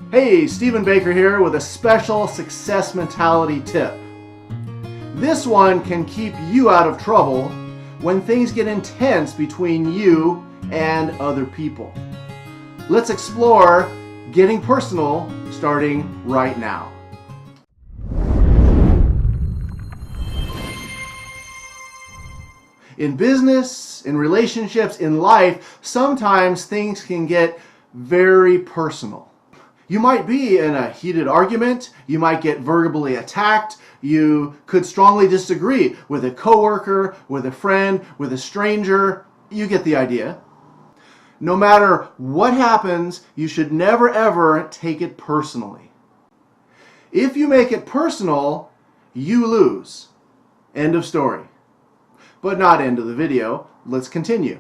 Hey, Stephen Baker here with a special success mentality tip. This one can keep you out of trouble when things get intense between you and other people. Let's explore getting personal starting right now. In business, in relationships, in life, sometimes things can get very personal. You might be in a heated argument, you might get verbally attacked, you could strongly disagree with a coworker, with a friend, with a stranger. You get the idea. No matter what happens, you should never ever take it personally. If you make it personal, you lose. End of story. But not end of the video. Let's continue.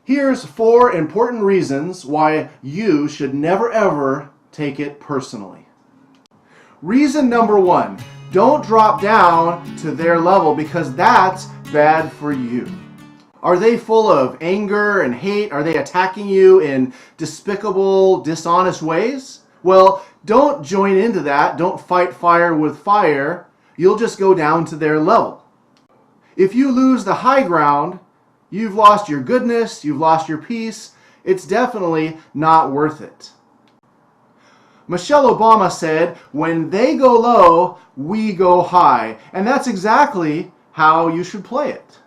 Here's 4 important reasons why you should never ever take it personally. Reason number 1, don't drop down to their level because that's bad for you. Are they full of anger and hate? Are they attacking you in despicable, dishonest ways? Well, don't join into that. Don't fight fire with fire. You'll just go down to their level. If you lose the high ground, you've lost your goodness, you've lost your peace. It's definitely not worth it. Michelle Obama said, when they go low, we go high. And that's exactly how you should play it.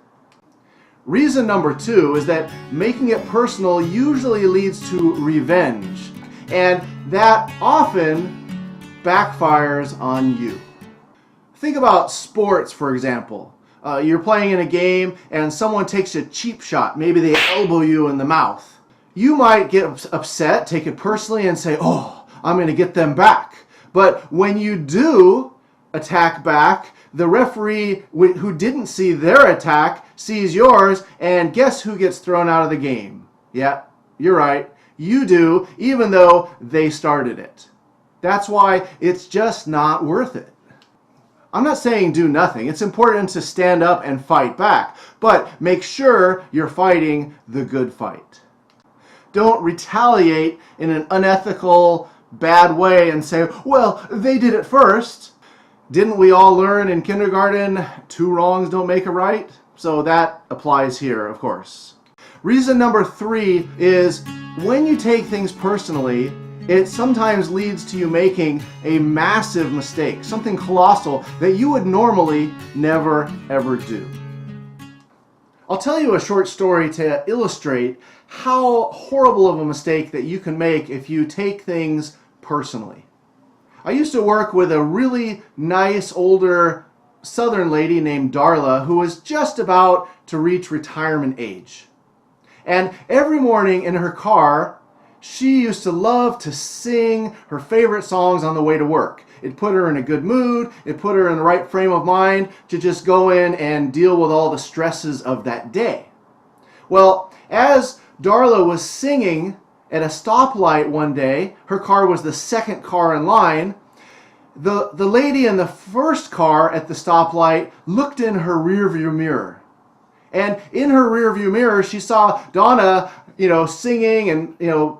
Reason number 2 is that making it personal usually leads to revenge. And that often backfires on you. Think about sports, for example. You're playing in a game and someone takes a cheap shot. Maybe they elbow you in the mouth. You might get upset, take it personally and say, oh, I'm going to get them back. But when you do attack back, the referee who didn't see their attack sees yours, and guess who gets thrown out of the game? Yeah, you're right. You do, even though they started it. That's why it's just not worth it. I'm not saying do nothing. It's important to stand up and fight back, but make sure you're fighting the good fight. Don't retaliate in an unethical, bad way and say, well, they did it first. Didn't we all learn in kindergarten, 2 wrongs don't make a right? So that applies here, of course. Reason number 3 is when you take things personally, it sometimes leads to you making a massive mistake, something colossal that you would normally never ever do. I'll tell you a short story to illustrate how horrible of a mistake that you can make if you take things personally. I used to work with a really nice older Southern lady named Darla who was just about to reach retirement age. And every morning in her car, she used to love to sing her favorite songs on the way to work. It put her in a good mood. It put her in the right frame of mind to just go in and deal with all the stresses of that day. Well, as Darla was singing at a stoplight one day, her car was the second car in line, the lady in the first car at the stoplight looked in her rearview mirror. And in her rearview mirror, she saw Donna, singing and,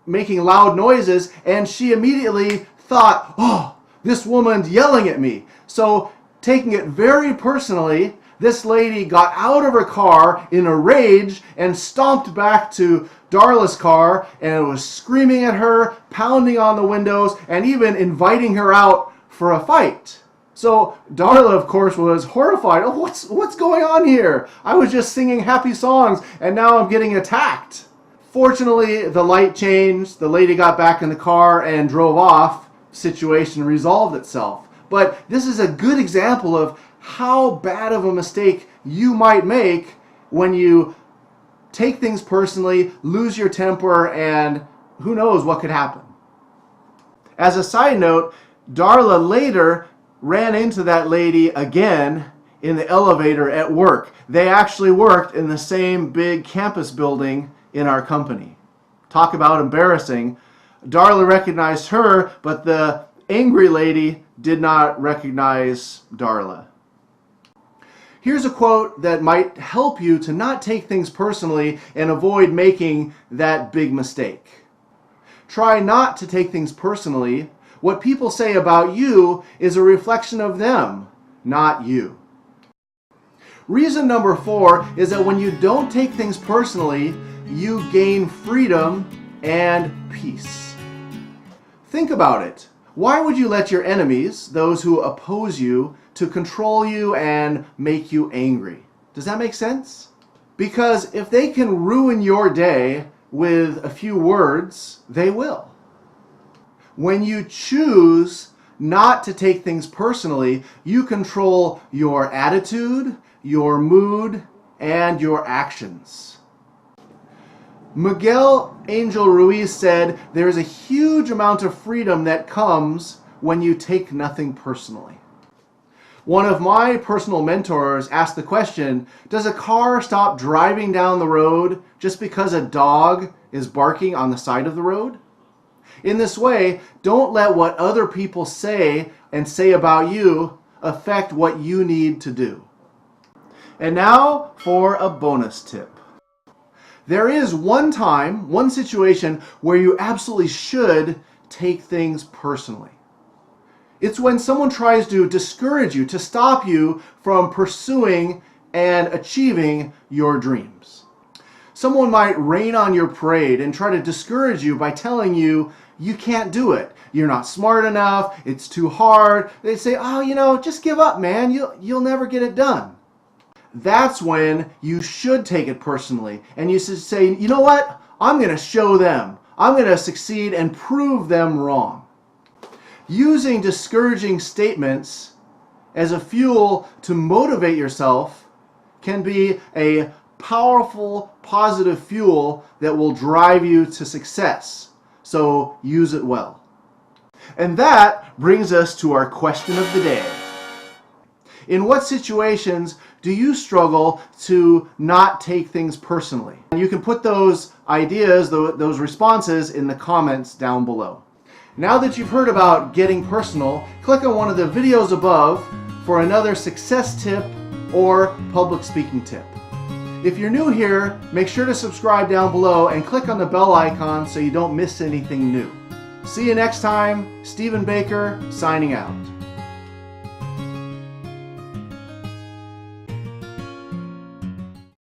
making loud noises, and she immediately thought, oh, this woman's yelling at me. So taking it very personally, this lady got out of her car in a rage and stomped back to Darla's car and was screaming at her, pounding on the windows, and even inviting her out for a fight. So Darla, of course, was horrified. Oh, what's going on here? I was just singing happy songs and now I'm getting attacked. Fortunately, the light changed, the lady got back in the car and drove off. Situation resolved itself. But this is a good example of how bad of a mistake you might make when you take things personally, lose your temper, and who knows what could happen. As a side note, Darla later ran into that lady again in the elevator at work. They actually worked in the same big campus building in our company. Talk about embarrassing. Darla recognized her, but the angry lady did not recognize Darla. Here's a quote that might help you to not take things personally and avoid making that big mistake. Try not to take things personally. What people say about you is a reflection of them, not you. Reason number 4 is that when you don't take things personally, you gain freedom and peace. Think about it. Why would you let your enemies, those who oppose you, to control you and make you angry? Does that make sense? Because if they can ruin your day with a few words, they will. When you choose not to take things personally, you control your attitude, your mood, and your actions. Miguel Angel Ruiz said, "There is a huge amount of freedom that comes when you take nothing personally." One of my personal mentors asked the question, does a car stop driving down the road just because a dog is barking on the side of the road? In this way, don't let what other people say and say about you affect what you need to do. And now for a bonus tip. There is one time, one situation where you absolutely should take things personally. It's when someone tries to discourage you, to stop you from pursuing and achieving your dreams. Someone might rain on your parade and try to discourage you by telling you you can't do it. You're not smart enough. It's too hard. They say, oh, just give up, man. You'll never get it done. That's when you should take it personally. And you should say, you know what? I'm going to show them. I'm going to succeed and prove them wrong. Using discouraging statements as a fuel to motivate yourself can be a powerful, positive fuel that will drive you to success. So use it well. And that brings us to our question of the day. In what situations do you struggle to not take things personally? And you can put those ideas, those responses in the comments down below. Now that you've heard about getting personal, click on one of the videos above for another success tip or public speaking tip. If you're new here, make sure to subscribe down below and click on the bell icon so you don't miss anything new. See you next time. Stephen Baker, signing out.